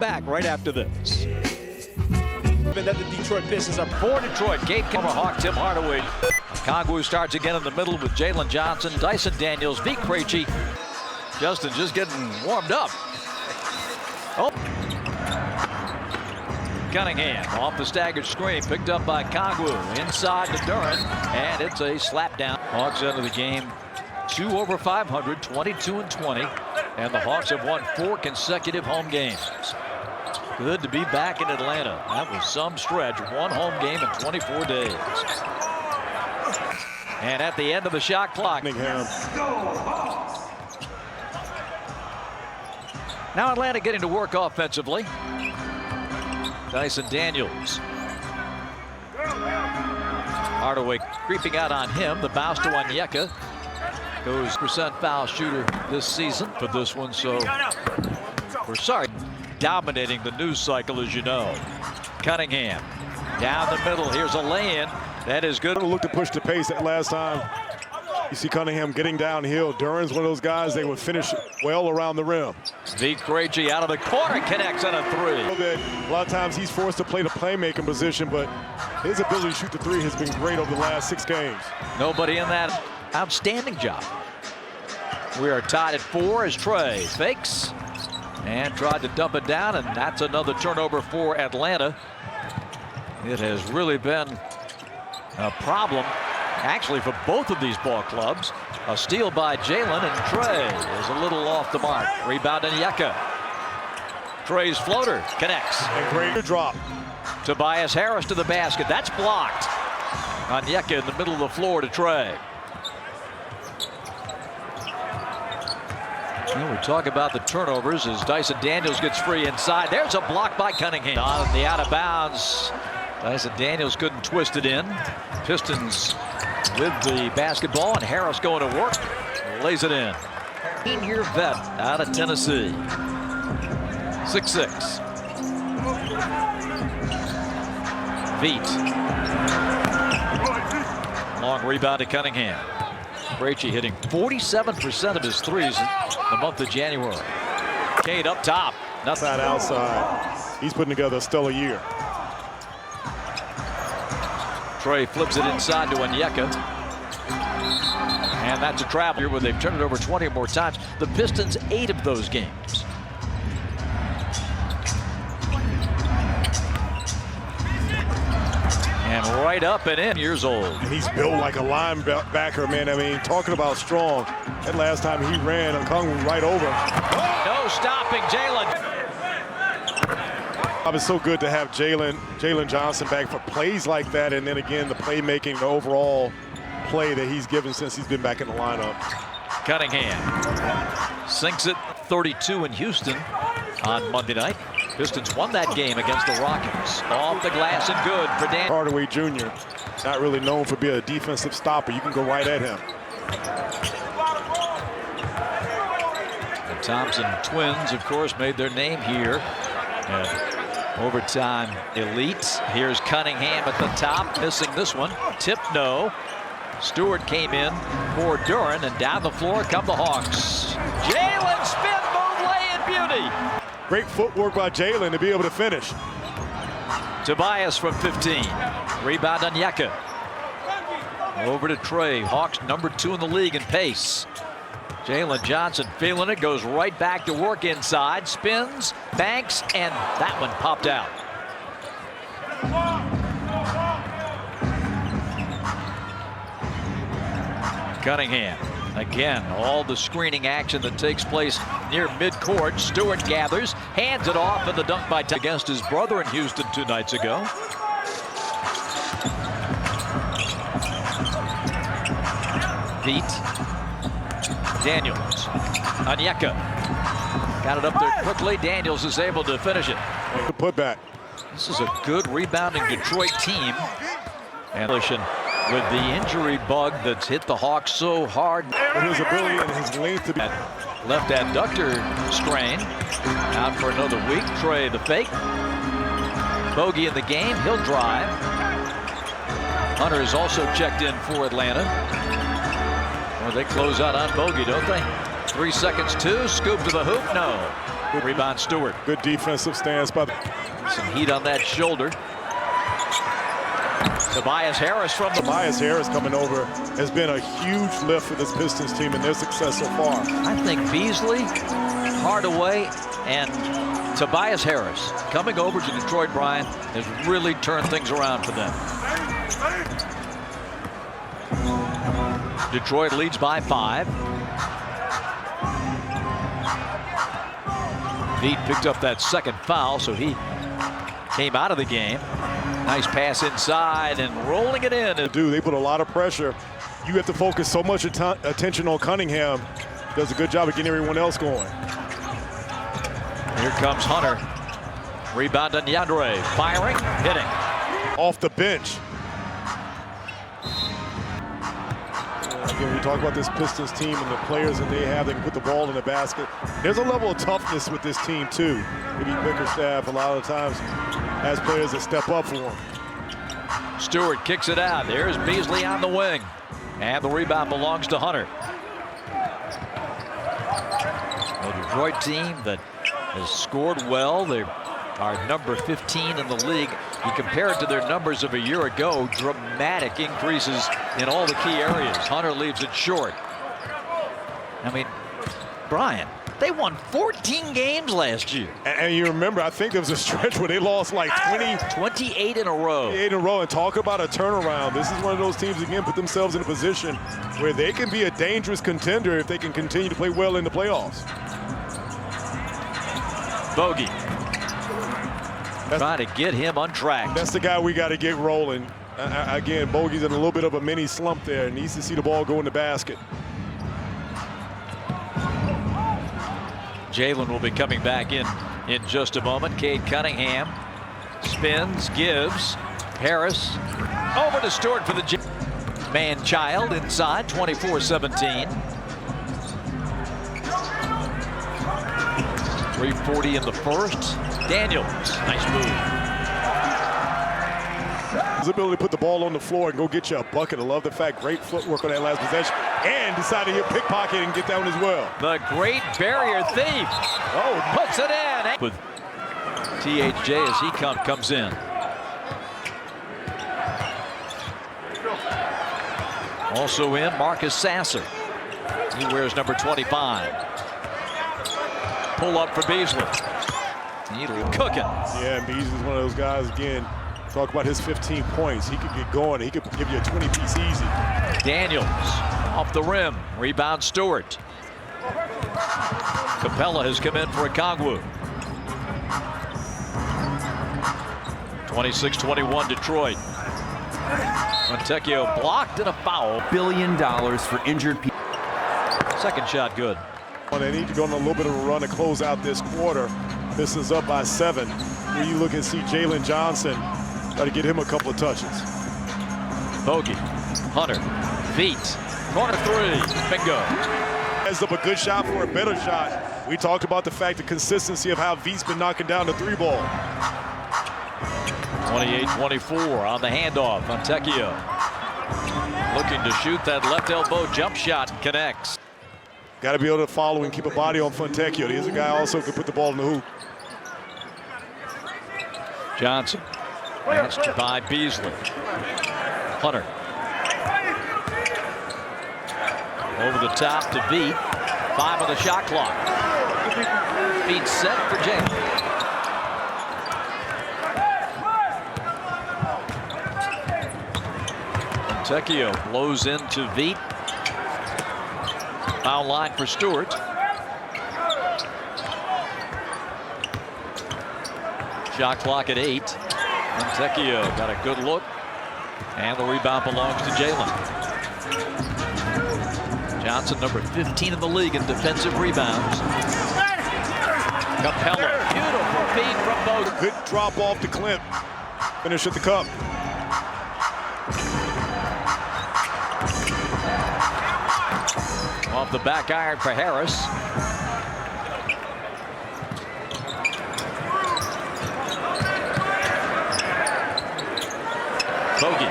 Back right after this. That the Detroit Pistons are for Detroit. Gabe Hawk, Tim Hardaway. Kongwu starts again in the middle with Jalen Johnson, Dyson Daniels, V. Krejci. Justin just getting warmed up. Oh. Cunningham off the staggered screen, picked up by Kongwu. Inside to Duren, and it's a slap down. Hawks into the game 2 over 500, 22-20, and the Hawks have won 4 consecutive home games. Good to be back in Atlanta. That was some stretch. 1 home game in 24 days. And at the end of the shot clock. Now Atlanta getting to work offensively. Dyson Daniels. Hardaway creeping out on him. The bounce to Onyeka. Goes percent foul shooter this season for this one. So we're sorry. Dominating the news cycle, as you know. Cunningham down the middle. Here's a lay-in. That is good. Look to push the pace that last time. You see Cunningham getting downhill. Duren's one of those guys, they would finish well around the rim. V. Krejci out of the corner, connects on a 3. A lot of times he's forced to play the playmaking position, but his ability to shoot the 3 has been great over the last 6 games. Nobody in that outstanding job. We are tied at 4 as Trey fakes and tried to dump it down, and that's another turnover for Atlanta. It has really been a problem, actually, for both of these ball clubs. A steal by Jalen, and Trey is a little off the mark. Rebound Onyeka. Trey's floater connects. And great drop. Tobias Harris to the basket. That's blocked. Onyeka in the middle of the floor to Trey. Well, we talk about the turnovers as Dyson Daniels gets free inside. There's a block by Cunningham. On the out of bounds. Dyson Daniels couldn't twist it in. Pistons with the basketball, and Harris going to work. Lays it in. 18-year vet out of Tennessee. 6'6". Feet. Long rebound to Cunningham. Krejci hitting 47% of his threes in the month of January. Cade up top. Nothing. Outside. He's putting together a stellar year. Trey flips it inside to Onyeka. And that's a travel here where they've turned it over 20 or more times. The Pistons 8 of those games. And right up and in, years old. And he's built like a linebacker, man. I mean, talking about strong. That last time he ran, Kongwu right over. No stopping Jalen. It's so good to have Jalen Johnson back for plays like that, and then again the playmaking, the overall play that he's given since he's been back in the lineup. Cunningham sinks it. 32 in Houston on Monday night. Pistons won that game against the Rockets. Off the glass and good for Dan. Hardaway Jr. Not really known for being a defensive stopper. You can go right at him. The Thompson twins, of course, made their name here. Overtime elite. Here's Cunningham at the top, missing this one. Tip no. Stewart came in for Duren, and down the floor come the Hawks. Jalen spin move, lay in beauty. Great footwork by Jalen to be able to finish. Tobias from 15. Rebound Onyeka. Over to Trey. Hawks #2 in the league in pace. Jalen Johnson feeling it, goes right back to work inside, spins, banks, and that one popped out. Cunningham. Again, all the screening action that takes place near midcourt. Stewart gathers, hands it off, and the dunk by against his brother in Houston 2 nights ago. Beat. Daniels. Onyeka. Got it up there quickly. Daniels is able to finish it. The putback. This is a good rebounding Detroit team. And with the injury bug that's hit the Hawks so hard. With his ability and his length to be. Left adductor strain. Out for another week. Trey the fake. Bogey in the game. He'll drive. Hunter is also checked in for Atlanta. Well, they close out on Bogey, don't they? 3 seconds, 2. Scoop to the hoop. No. Rebound Stewart. Good defensive stance by the... Some heat on that shoulder. Tobias Harris from the... Tobias Harris coming over has been a huge lift for this Pistons team and their success so far. I think Beasley, Hardaway, and Tobias Harris coming over to Detroit, Brian, has really turned things around for them. Detroit leads by 5. Veet picked up that second foul, so he came out of the game. Nice pass inside and rolling it in. They put a lot of pressure. You have to focus so much attention on Cunningham. Does a good job of getting everyone else going. Here comes Hunter. Rebound on Yandere. Firing, hitting. Off the bench. Again, we talk about this Pistons team and the players that they have that can put the ball in the basket. There's a level of toughness with this team, too. Maybe Bickerstaff a lot of times has players that step up for him. Stewart kicks it out. There's Beasley on the wing. And the rebound belongs to Hunter. The Detroit team that has scored well. They are number 15 in the league. You compare it to their numbers of a year ago, dramatic increases in all the key areas. Hunter leaves it short. I mean, Brian, they won 14 games last year. And you remember, I think there was a stretch where they lost like 28 in a row. 28 in a row, and talk about a turnaround. This is one of those teams, again, put themselves in a position where they can be a dangerous contender if they can continue to play well in the playoffs. Bogey. Trying to get him untracked. That's the guy we got to get rolling. Again, Bogey's in a little bit of a mini slump there. Needs to see the ball go in the basket. Jalen will be coming back in just a moment. Cade Cunningham spins, gives. Harris over to Stewart for the man-child inside, 24-17. 3:40 in the first. Daniels, nice move. His ability to put the ball on the floor and go get you a bucket. I love the fact, great footwork on that last possession, and decided to pickpocket and get down as well. The great barrier thief. Oh, puts it in. With THJ as he comes in. Also in, Marcus Sasser. He wears number 25. Pull up for Beasley. He's cooking. Yeah, and Beasley's one of those guys, again, talk about his 15 points. He could get going. He could give you a 20-piece easy. Daniels off the rim. Rebound Stewart. Capella has come in for a Kongwu. 26-21 Detroit. Montecchio blocked and a foul. $1 billion for injured people. Second shot good. They need to go on a little bit of a run to close out this quarter. Pistons up by 7. Where you look and see Jalen Johnson try to get him a couple of touches. Bogey, Hunter, Veet, corner 3, bingo. Has up a good shot for a better shot. We talked about the fact, the consistency of how Veet's been knocking down the 3-ball. 28-24 on the handoff. Montecchio looking to shoot that left elbow jump shot, connects. Got to be able to follow and keep a body on Fontecchio. He's a guy also who can put the ball in the hoop. Johnson matched by Beasley. Hunter over the top to Veet. 5 on the shot clock. Veet set for Jalen. Montecchio blows into Veet. Foul line for Stewart. Shot clock at 8. Montecchio got a good look. And the rebound belongs to Jalen. Johnson, number 15 in the league in defensive rebounds. Capella, beautiful feed from both. Good drop off to Clint. Finish at the cup. Off the back iron for Harris. Bogey.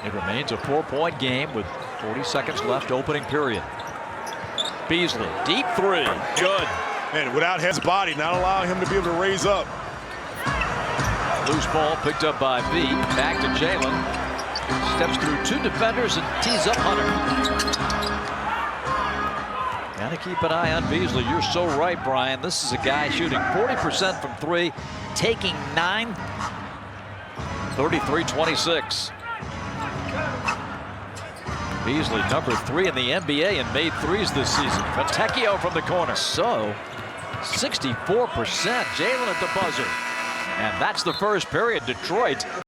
It remains a 4-point game with 40 seconds left, opening period. Beasley, deep three, good. And without his body, not allowing him to be able to raise up. Loose ball picked up by V. Back to Jalen. Steps through two defenders and tees up Hunter. Gotta keep an eye on Beasley. You're so right, Brian. This is a guy shooting 40% from three, taking 9. 33-26. Beasley, number 3 in the NBA and made threes this season. Fontecchio from the corner. So, 64%. Jalen at the buzzer. And that's the first period. Detroit